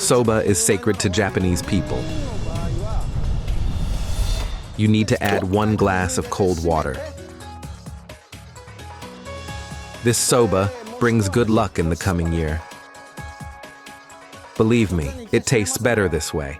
Soba is sacred to Japanese people. You need to add 1 glass of cold water. This soba brings good luck in the coming year. Believe me, it tastes better this way.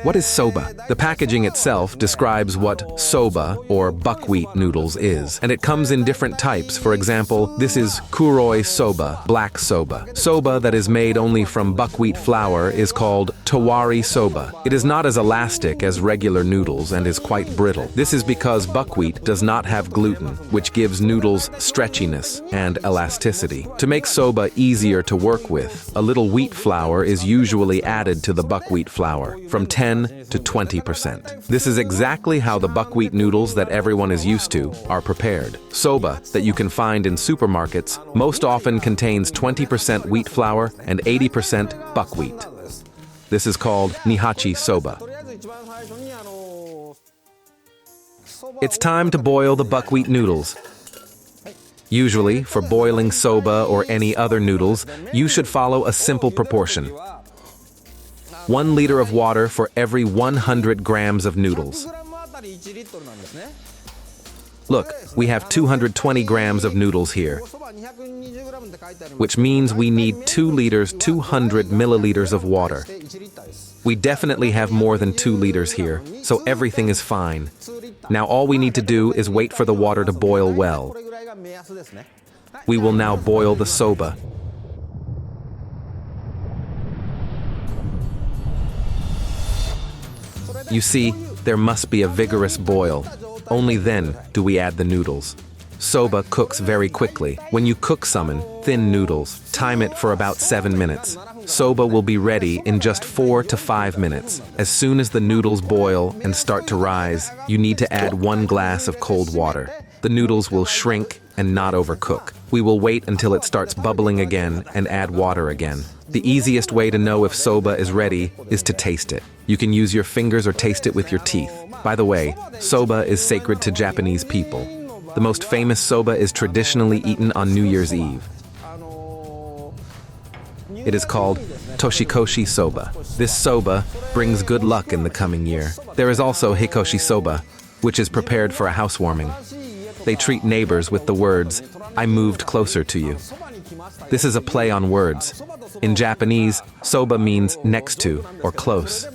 What is soba? The packaging itself describes what soba, or buckwheat noodles, is, and it comes in different types. For example, this is kuroi soba, black soba. Soba that is made only from buckwheat flour is called towari soba. It is not as elastic as regular noodles and is quite brittle. This is because buckwheat does not have gluten, which gives noodles stretchiness and elasticity. To make soba easier to work with, a little wheat flour is usually added to the buckwheat flour, from 10 to 20%. This is exactly how the buckwheat noodles that everyone is used to are prepared. Soba that you can find in supermarkets most often contains 20% wheat flour and 80% buckwheat. This is called Uchi Soba. It's time to boil the buckwheat noodles. Usually, for boiling soba or any other noodles, you should follow a simple proportion. 1 liter of water for every 100 grams of noodles. Look, we have 220 grams of noodles here, which means we need 2 liters, 200 milliliters of water. We definitely have more than 2 liters here, so everything is fine. Now all we need to do is wait for the water to boil well. We will now boil the soba. You see, there must be a vigorous boil. Only then do we add the noodles. Soba cooks very quickly. When you cook summon thin noodles, time it for about 7 minutes. Soba will be ready in just 4 to 5 minutes. As soon as the noodles boil and start to rise, you need to add 1 glass of cold water. The noodles will shrink and not overcook. We will wait until it starts bubbling again and add water again. The easiest way to know if soba is ready is to taste it. You can use your fingers or taste it with your teeth. By the way, soba is sacred to Japanese people. The most famous soba is traditionally eaten on New Year's Eve. It is called Toshikoshi Soba. This soba brings good luck in the coming year. There is also Hikoshi Soba, which is prepared for a housewarming. They treat neighbors with the words, "I moved closer to you." This is a play on words. In Japanese, soba means next to or close.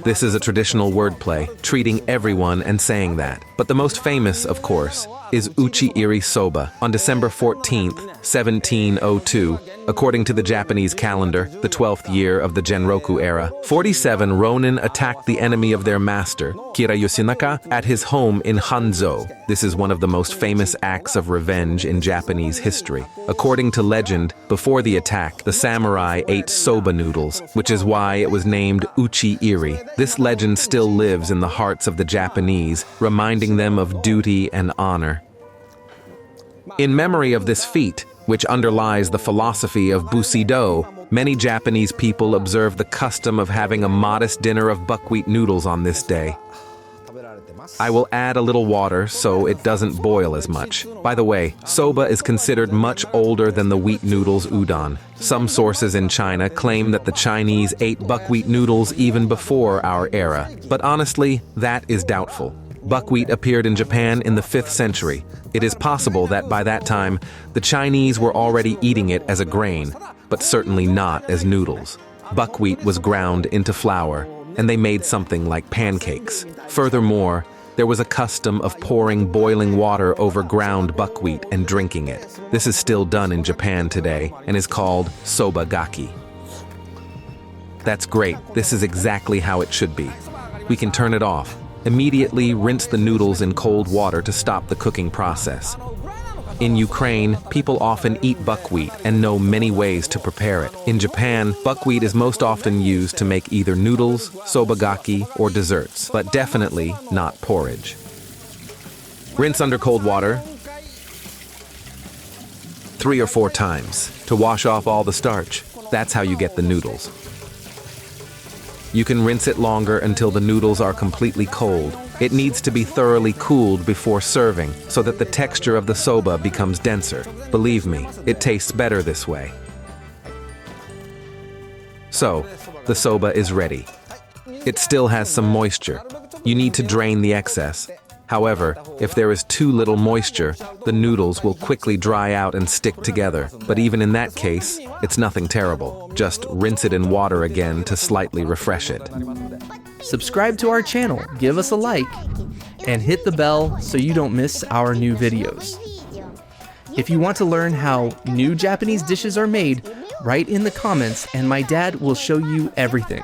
This is a traditional wordplay, treating everyone and saying that. But the most famous, of course, is Uchi Soba. On December 14th, 1702, according to the Japanese calendar, the 12th year of the Genroku era, 47 Ronin attacked the enemy of their master, Kira Yosinaka, at his home in Hanzo. This is one of the most famous acts of revenge in Japanese history. According to legend, before the attack, the samurai ate soba noodles, which is why it was named Uchi Iri. This legend still lives in the hearts of the Japanese, reminding them of duty and honor. In memory of this feat, which underlies the philosophy of Bushido, many Japanese people observe the custom of having a modest dinner of buckwheat noodles on this day. I will add a little water so it doesn't boil as much. By the way, soba is considered much older than the wheat noodles udon. Some sources in China claim that the Chinese ate buckwheat noodles even before our era, but honestly, that is doubtful. Buckwheat appeared in Japan in the 5th century. It is possible that by that time, the Chinese were already eating it as a grain, but certainly not as noodles. Buckwheat was ground into flour, and they made something like pancakes. Furthermore, there was a custom of pouring boiling water over ground buckwheat and drinking it. This is still done in Japan today and is called soba gaki. That's great. This is exactly how it should be. We can turn it off. Immediately rinse the noodles in cold water to stop the cooking process. In Ukraine, people often eat buckwheat and know many ways to prepare it. In Japan, buckwheat is most often used to make either noodles, sobagaki, or desserts, but definitely not porridge. Rinse under cold water 3 or 4 times to wash off all the starch. That's how you get the noodles. You can rinse it longer until the noodles are completely cold. It needs to be thoroughly cooled before serving so that the texture of the soba becomes denser. Believe me, it tastes better this way. So, the soba is ready. It still has some moisture. You need to drain the excess. However, if there is too little moisture, the noodles will quickly dry out and stick together. But even in that case, it's nothing terrible. Just rinse it in water again to slightly refresh it. Subscribe to our channel, give us a like, and hit the bell so you don't miss our new videos. If you want to learn how new Japanese dishes are made, write in the comments and my dad will show you everything.